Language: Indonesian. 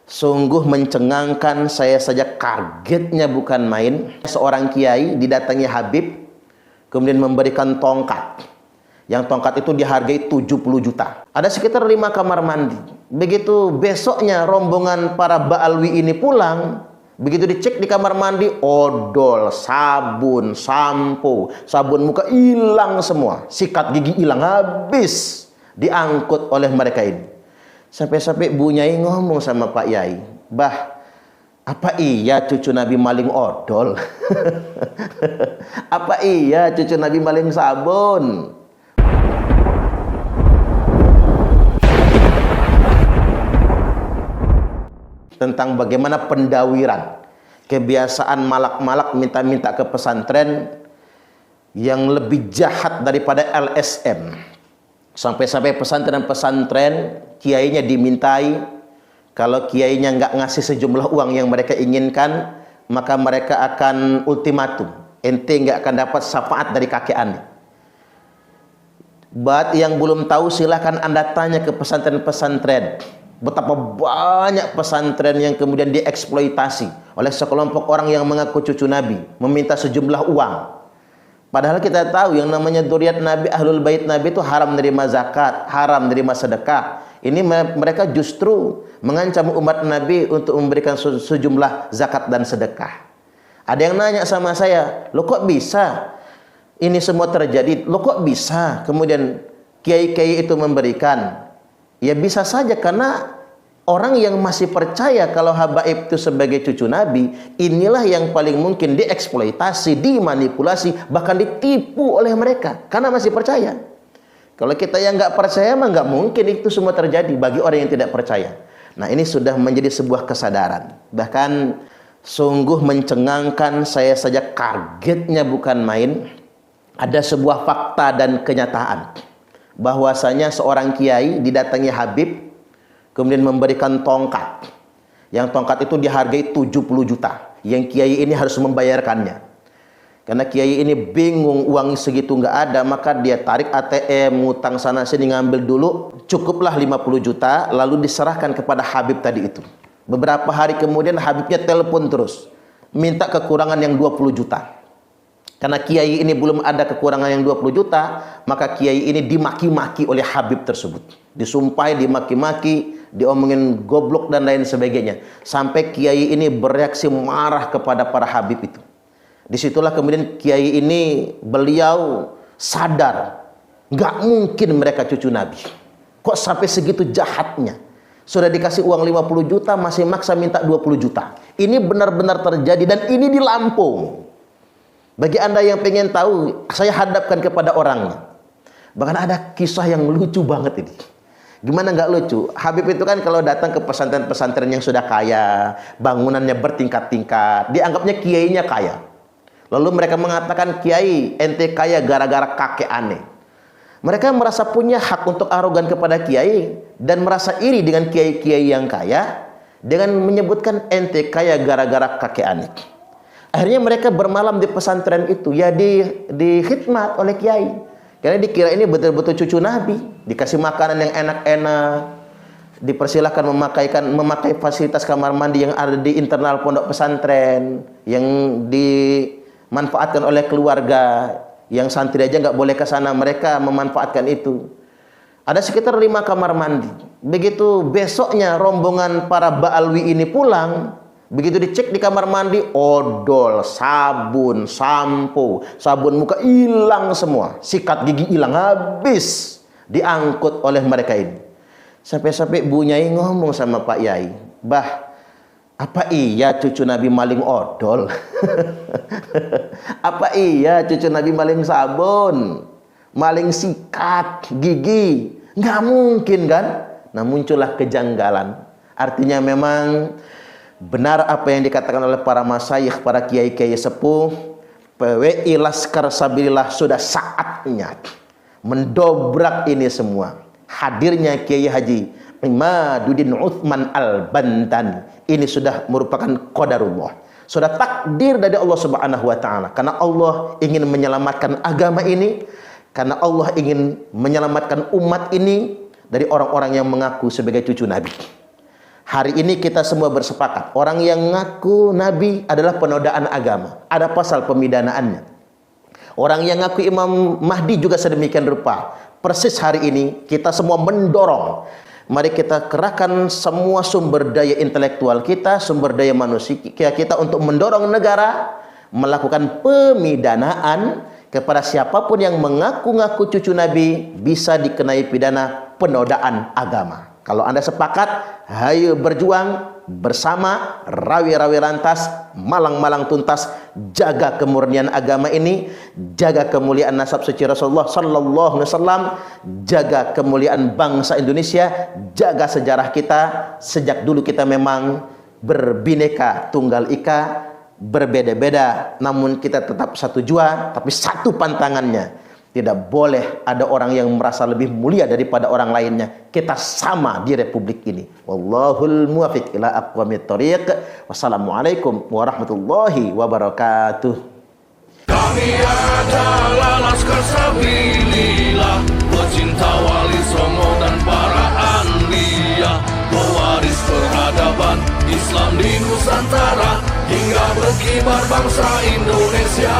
Sungguh mencengangkan, saya saja kagetnya bukan main. Seorang kiai didatangi Habib, kemudian memberikan tongkat. Yang tongkat itu dihargai 70 juta. Ada sekitar 5 kamar mandi. Begitu besoknya rombongan para Ba'alwi ini pulang, begitu dicek di kamar mandi, odol, sabun, sampo, sabun muka hilang semua. Sikat gigi hilang habis, diangkut oleh mereka ini. Sampai-sampai Bu Nyai ngomong sama Pak Yai, "Bah, apa iya cucu Nabi maling odol?" "Apa iya cucu Nabi maling sabun?" Tentang bagaimana pendawiran, kebiasaan malak-malak minta-minta ke pesantren yang lebih jahat daripada LSM. Sampai-sampai pesantren-pesantren kiainya dimintai, kalau kiainya nggak ngasih sejumlah uang yang mereka inginkan, maka mereka akan ultimatum, ente nggak akan dapat syafaat dari kakek ane. Buat yang belum tahu, silahkan Anda tanya ke pesantren-pesantren, betapa banyak pesantren yang kemudian dieksploitasi oleh sekelompok orang yang mengaku cucu Nabi, meminta sejumlah uang. Padahal kita tahu yang namanya dzurriyyat Nabi, ahlul bait Nabi itu haram nerima zakat, haram nerima sedekah. Ini mereka justru mengancam umat Nabi untuk memberikan sejumlah zakat dan sedekah. Ada yang nanya sama saya, "Loh kok bisa ini semua terjadi? Loh kok bisa kemudian kiai-kiai itu memberikan?" Ya bisa saja karena orang yang masih percaya kalau habaib itu sebagai cucu Nabi, inilah yang paling mungkin dieksploitasi, dimanipulasi, bahkan ditipu oleh mereka karena masih percaya. Kalau kita yang nggak percaya mah nggak mungkin itu semua terjadi bagi orang yang tidak percaya. Nah, ini sudah menjadi sebuah kesadaran. Bahkan sungguh mencengangkan, saya saja kagetnya bukan main. Ada sebuah fakta dan kenyataan bahwasanya seorang kiai didatangi Habib, kemudian memberikan tongkat. Yang tongkat itu dihargai 70 juta. Yang kiai ini harus membayarkannya. Karena kiai ini bingung, uang segitu nggak ada, maka dia tarik ATM, ngutang sana sini, ngambil dulu, cukuplah 50 juta, lalu diserahkan kepada Habib tadi itu. Beberapa hari kemudian Habibnya telepon terus, minta kekurangan yang 20 juta. Karena kiai ini belum ada kekurangan yang 20 juta, maka kiai ini dimaki-maki oleh Habib tersebut. Disumpahi, dimaki-maki, diomongin goblok dan lain sebagainya. Sampai kiai ini bereaksi marah kepada para Habib itu. Disitulah kemudian kiai ini, beliau sadar, nggak mungkin mereka cucu Nabi. Kok sampai segitu jahatnya? Sudah dikasih uang 50 juta, masih maksa minta 20 juta. Ini benar-benar terjadi dan ini di Lampung. Bagi Anda yang pengen tahu, saya hadapkan kepada orangnya. Bahkan ada kisah yang lucu banget ini. Gimana nggak lucu? Habib itu kan kalau datang ke pesantren-pesantren yang sudah kaya, bangunannya bertingkat-tingkat, dianggapnya kiainya kaya. Lalu mereka mengatakan, "Kiai, ente kaya gara-gara kakek aneh." Mereka merasa punya hak untuk arogan kepada kiai dan merasa iri dengan kiai-kiai yang kaya dengan menyebutkan ente kaya gara-gara kakek aneh. Akhirnya mereka bermalam di pesantren itu, ya di khidmat oleh kiai. Karena dikira ini betul-betul cucu Nabi, dikasih makanan yang enak-enak, dipersilahkan memakai fasilitas kamar mandi yang ada di internal pondok pesantren, yang dimanfaatkan oleh keluarga, yang santri aja nggak boleh ke sana, mereka memanfaatkan itu. Ada sekitar 5 kamar mandi. Begitu besoknya rombongan para Ba'alwi ini pulang, begitu dicek di kamar mandi, odol, sabun, sampo, sabun muka hilang semua, sikat gigi hilang habis, diangkut oleh mereka ini. Sampai-sampai Bu Nyai ngomong sama Pak Yai, "Bah, apa iya cucu Nabi maling odol?" "Apa iya cucu Nabi maling sabun, maling sikat gigi?" Nggak mungkin kan? Nah, muncullah kejanggalan. Artinya memang benar apa yang dikatakan oleh para masyayikh, para kiai-kiai sepuh, PWI Laskar Sabilillah sudah saatnya mendobrak ini semua. Hadirnya Kiai Haji Imaduddin Utsman Al-Bantan ini sudah merupakan qadarullah, sudah takdir dari Allah Subhanahu wa taala. Karena Allah ingin menyelamatkan agama ini, karena Allah ingin menyelamatkan umat ini dari orang-orang yang mengaku sebagai cucu Nabi. Hari ini kita semua bersepakat, orang yang ngaku Nabi adalah penodaan agama. Ada pasal pemidanaannya. Orang yang ngaku Imam Mahdi juga sedemikian rupa. Persis hari ini kita semua mendorong, mari kita kerahkan semua sumber daya intelektual kita, sumber daya manusia kita untuk mendorong negara melakukan pemidanaan kepada siapapun yang mengaku-ngaku cucu Nabi, bisa dikenai pidana penodaan agama. Kalau Anda sepakat, hayo berjuang bersama, rawi-rawi rantas, malang-malang tuntas, jaga kemurnian agama ini, jaga kemuliaan nasab suci Rasulullah sallallahu alaihi wasallam, jaga kemuliaan bangsa Indonesia, jaga sejarah kita. Sejak dulu kita memang berbineka tunggal ika, berbeda-beda, namun kita tetap satu jua, tapi satu pantangannya. Tidak boleh ada orang yang merasa lebih mulia daripada orang lainnya. Kita sama di republik ini. Wallahul muwaffiq ila aqwamit thoriq. Wassalamualaikum warahmatullahi wabarakatuh. Kami adalah Laskar Sabilillah, pecinta Wali Songo dan para anbiya, pewaris peradaban Islam di Nusantara, hingga berkibar bangsa Indonesia.